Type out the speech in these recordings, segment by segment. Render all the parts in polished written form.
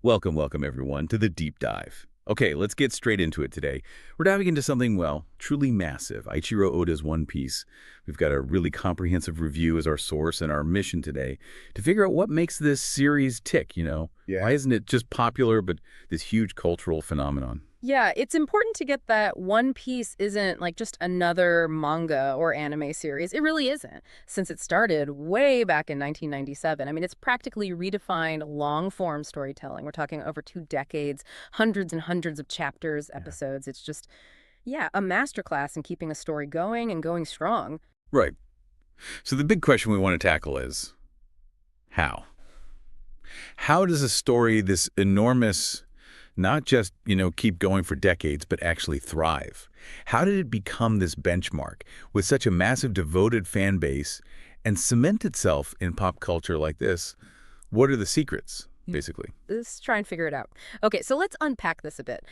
Welcome everyone to the deep dive. Okay, let's get straight into it today. We're diving into something, well, truly massive. Ichiro Oda's One Piece. We've got a really comprehensive review as our source and our mission today to figure out what makes this series tick. Yeah. Why isn't it just popular, but this huge cultural phenomenon? Yeah, it's important to get that One Piece isn't like just another manga or anime series. It really isn't, since it started way back in 1997. I mean, it's practically redefined long-form storytelling. We're talking over 2 decades, hundreds and hundreds of chapters, episodes. It's just, yeah, a masterclass in keeping a story going and going strong. Right. So the big question we want to tackle is, how? How does a story this enormous not just, keep going for decades, but actually thrive? How did it become this benchmark with such a massive devoted fan base and cement itself in pop culture like this? What are the secrets, basically? Let's try and figure it out. Okay, so let's unpack this a bit.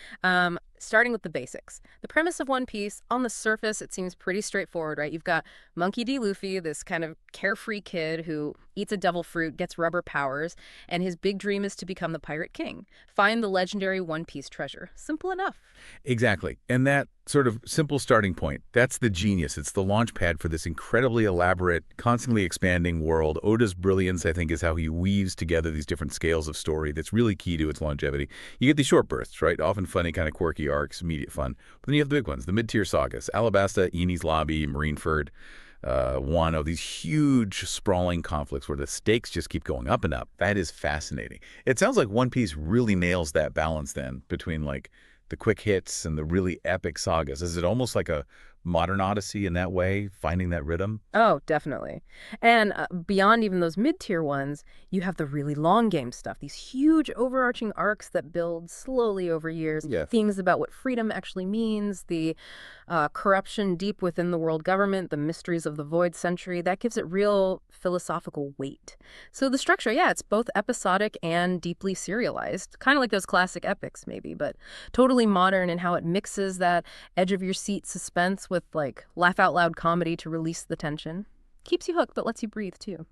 Starting with the basics. The premise of One Piece, on the surface, it seems pretty straightforward, right? You've got Monkey D. Luffy, this kind of carefree kid who eats a devil fruit, gets rubber powers, and his big dream is to become the Pirate King. Find the legendary One Piece treasure. Simple enough. Exactly. And that sort of simple starting point, that's the genius. It's the launch pad for this incredibly elaborate, constantly expanding world. Oda's brilliance, I think, is how he weaves together these different scales of story that's really key to its longevity. You get these short bursts, right? Often funny, kind of quirky arcs, immediate fun. But then you have the big ones, the mid-tier sagas. Alabasta, Enies Lobby, Marineford, Wano, these huge sprawling conflicts where the stakes just keep going up and up. That is fascinating. It sounds like One Piece really nails that balance then between like the quick hits and the really epic sagas. Is it almost like a modern Odyssey in that way, finding that rhythm? Oh, definitely. And beyond even those mid-tier ones, you have the really long game stuff, these huge overarching arcs that build slowly over years, Yeah. themes about what freedom actually means, the corruption deep within the world government, the mysteries of the Void Century. That gives it real philosophical weight. So the structure, yeah, it's both episodic and deeply serialized, kind of like those classic epics maybe, but totally modern in how it mixes that edge-of-your-seat suspense with like laugh-out-loud comedy to release the tension. Keeps you hooked, but lets you breathe, too.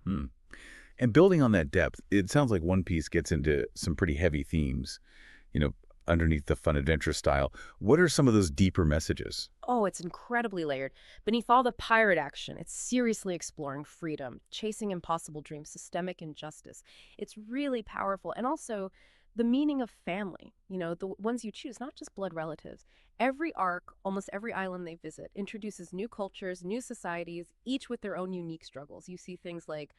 And building on that depth, it sounds like One Piece gets into some pretty heavy themes, underneath the fun adventure style. What are some of those deeper messages? Oh, it's incredibly layered. Beneath all the pirate action, it's seriously exploring freedom, chasing impossible dreams, systemic injustice. It's really powerful. And also the meaning of family, the ones you choose, not just blood relatives. Every arc, almost every island they visit, introduces new cultures, new societies, each with their own unique struggles. You see things like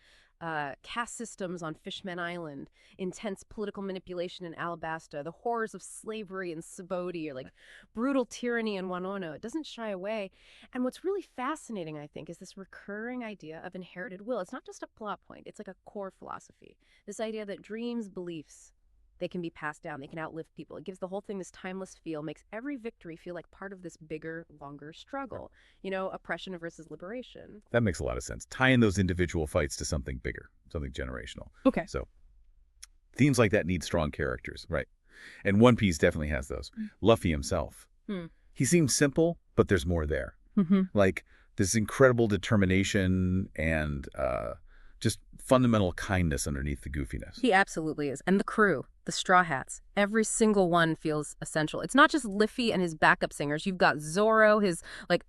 caste systems on Fishman Island, intense political manipulation in Alabasta, the horrors of slavery in Subodi, or like brutal tyranny in Wanono. It doesn't shy away. And what's really fascinating, I think, is this recurring idea of inherited will. It's not just a plot point. It's like a core philosophy. This idea that dreams, beliefs, they can be passed down. They can outlive people. It gives the whole thing this timeless feel, makes every victory feel like part of this bigger, longer struggle. Oppression versus liberation. That makes a lot of sense. Tie in those individual fights to something bigger, something generational. Okay. So themes like that need strong characters, right? And One Piece definitely has those. Luffy himself. He seems simple, but there's more there. Like this incredible determination and just fundamental kindness underneath the goofiness. He absolutely is. And the crew, the Straw Hats, every single one feels essential. It's not just Luffy and his backup singers. You've got Zoro, his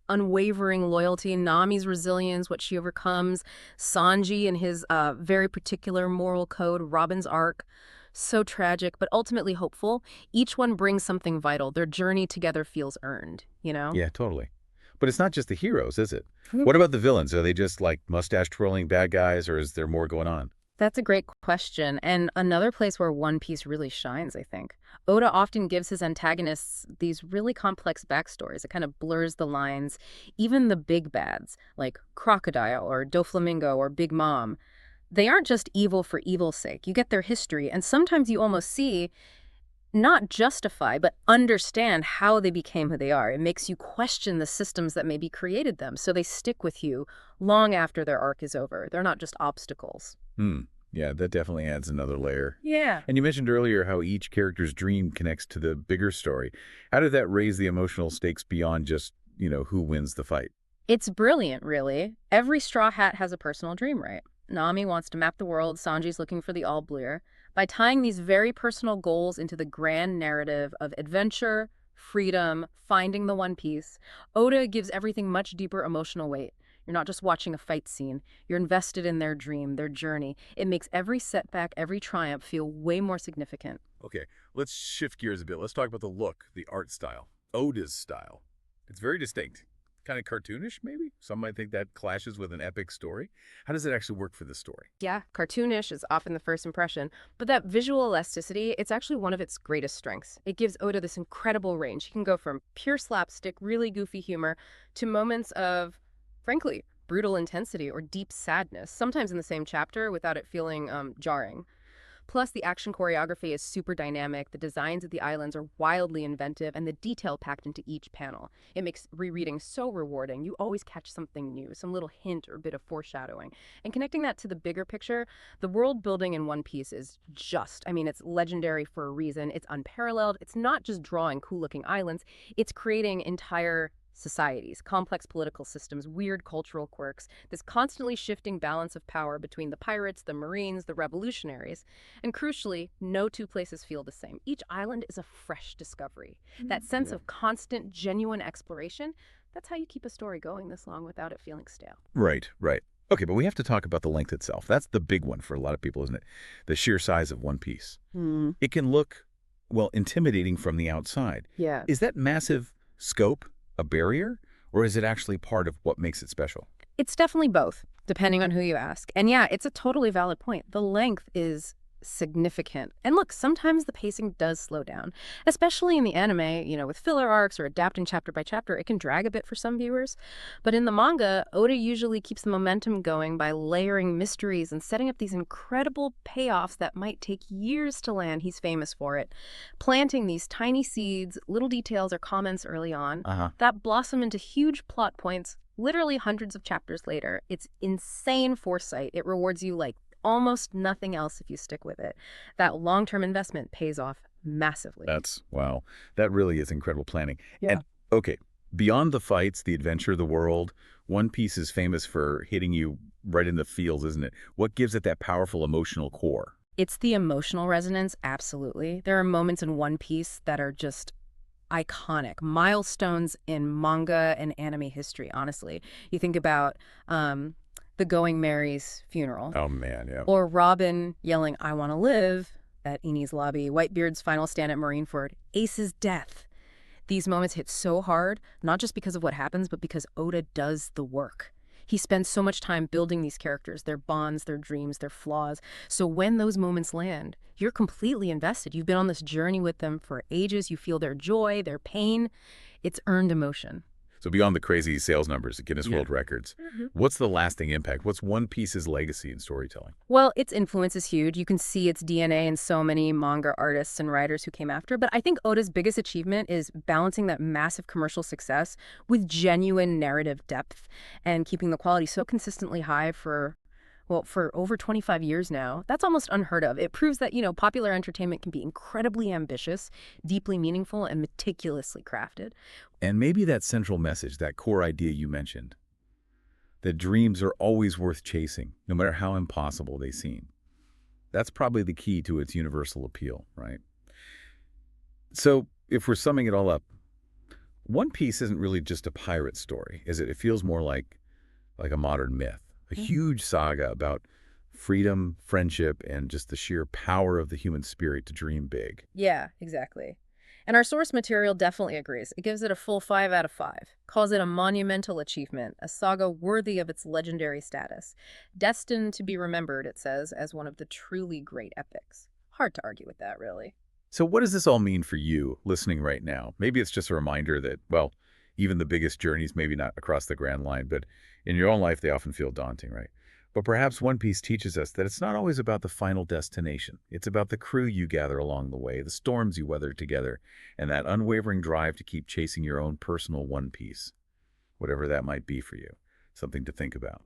unwavering loyalty, Nami's resilience, what she overcomes, Sanji and his very particular moral code, Robin's arc. So tragic, but ultimately hopeful. Each one brings something vital. Their journey together feels earned, Yeah, totally. But it's not just the heroes, is it? What about the villains? Are they just like mustache-twirling bad guys, or is there more going on? That's a great question, and another place where One Piece really shines, I think. Oda often gives his antagonists these really complex backstories. It kind of blurs the lines. Even the big bads, like Crocodile or Doflamingo or Big Mom, they aren't just evil for evil's sake. You get their history, and sometimes you almost see, not justify, but understand how they became who they are. It makes you question the systems that maybe created them, so they stick with you long after their arc is over. They're not just obstacles. Yeah, that definitely adds another layer. Yeah. And you mentioned earlier how each character's dream connects to the bigger story. How did that raise the emotional stakes beyond just, who wins the fight? It's brilliant, really. Every Straw Hat has a personal dream, right? Nami wants to map the world, Sanji's looking for the All Blur. By tying these very personal goals into the grand narrative of adventure, freedom, finding the One Piece, Oda gives everything much deeper emotional weight. You're not just watching a fight scene. You're invested in their dream, their journey. It makes every setback, every triumph feel way more significant. Okay, let's shift gears a bit. Let's talk about the look, the art style. Oda's style. It's very distinct. Kind of cartoonish, maybe? Some might think that clashes with an epic story. How does it actually work for the story? Yeah, cartoonish is often the first impression, but that visual elasticity, it's actually one of its greatest strengths. It gives Oda this incredible range. He can go from pure slapstick, really goofy humor, to moments of, frankly, brutal intensity or deep sadness, sometimes in the same chapter without it feeling jarring. Plus, the action choreography is super dynamic, the designs of the islands are wildly inventive, and the detail packed into each panel. It makes rereading so rewarding. You always catch something new, some little hint or bit of foreshadowing. And connecting that to the bigger picture, the world building in One Piece is just, I mean, it's legendary for a reason. It's unparalleled. It's not just drawing cool-looking islands, it's creating entire societies, complex political systems, weird cultural quirks, this constantly shifting balance of power between the pirates, the marines, the revolutionaries. And crucially, no two places feel the same. Each island is a fresh discovery. That sense Yeah. of constant, genuine exploration, that's how you keep a story going this long without it feeling stale. Right, right. Okay, but we have to talk about the length itself. That's the big one for a lot of people, isn't it? The sheer size of One Piece. Hmm. It can look, well, intimidating from the outside. Yeah. Is that massive scope a barrier, or is it actually part of what makes it special? It's definitely both, depending on who you ask. And yeah, it's a totally valid point. The length is significant. And look, sometimes the pacing does slow down, especially in the anime, with filler arcs or adapting chapter by chapter. It can drag a bit for some viewers. But in the manga, Oda usually keeps the momentum going by layering mysteries and setting up these incredible payoffs that might take years to land. He's famous for it. Planting these tiny seeds, little details or comments early on Uh-huh. that blossom into huge plot points literally hundreds of chapters later. It's insane foresight. It rewards you like almost nothing else if you stick with it. That long-term investment pays off massively. Wow. That really is incredible planning. Yeah. And, okay, beyond the fights, the adventure, the world, One Piece is famous for hitting you right in the feels, isn't it? What gives it that powerful emotional core? It's the emotional resonance, absolutely. There are moments in One Piece that are just iconic, milestones in manga and anime history, honestly. You think about the Going Mary's funeral, Oh, man, yeah. or Robin yelling, "I want to live," at Eni's lobby, Whitebeard's final stand at Marineford, Ace's death. These moments hit so hard, not just because of what happens, but because Oda does the work. He spends so much time building these characters, their bonds, their dreams, their flaws. So when those moments land, you're completely invested. You've been on this journey with them for ages. You feel their joy, their pain. It's earned emotion. So beyond the crazy sales numbers, the Guinness Yeah. World Records, Mhm. what's the lasting impact? What's One Piece's legacy in storytelling? Well, its influence is huge. You can see its DNA in so many manga artists and writers who came after. But I think Oda's biggest achievement is balancing that massive commercial success with genuine narrative depth and keeping the quality so consistently high for over 25 years now. That's almost unheard of. It proves that, popular entertainment can be incredibly ambitious, deeply meaningful, and meticulously crafted. And maybe that central message, that core idea you mentioned, that dreams are always worth chasing, no matter how impossible they seem. That's probably the key to its universal appeal, right? So, if we're summing it all up, One Piece isn't really just a pirate story, is it? It feels more like a modern myth, a huge saga about freedom, friendship, and just the sheer power of the human spirit to dream big. Yeah, exactly. And our source material definitely agrees. It gives it a full 5 out of 5, calls it a monumental achievement, a saga worthy of its legendary status. Destined to be remembered, it says, as one of the truly great epics. Hard to argue with that, really. So what does this all mean for you listening right now? Maybe it's just a reminder that, well, even the biggest journeys, maybe not across the Grand Line, but in your own life, they often feel daunting, right? But perhaps One Piece teaches us that it's not always about the final destination. It's about the crew you gather along the way, the storms you weather together, and that unwavering drive to keep chasing your own personal One Piece, whatever that might be for you. Something to think about.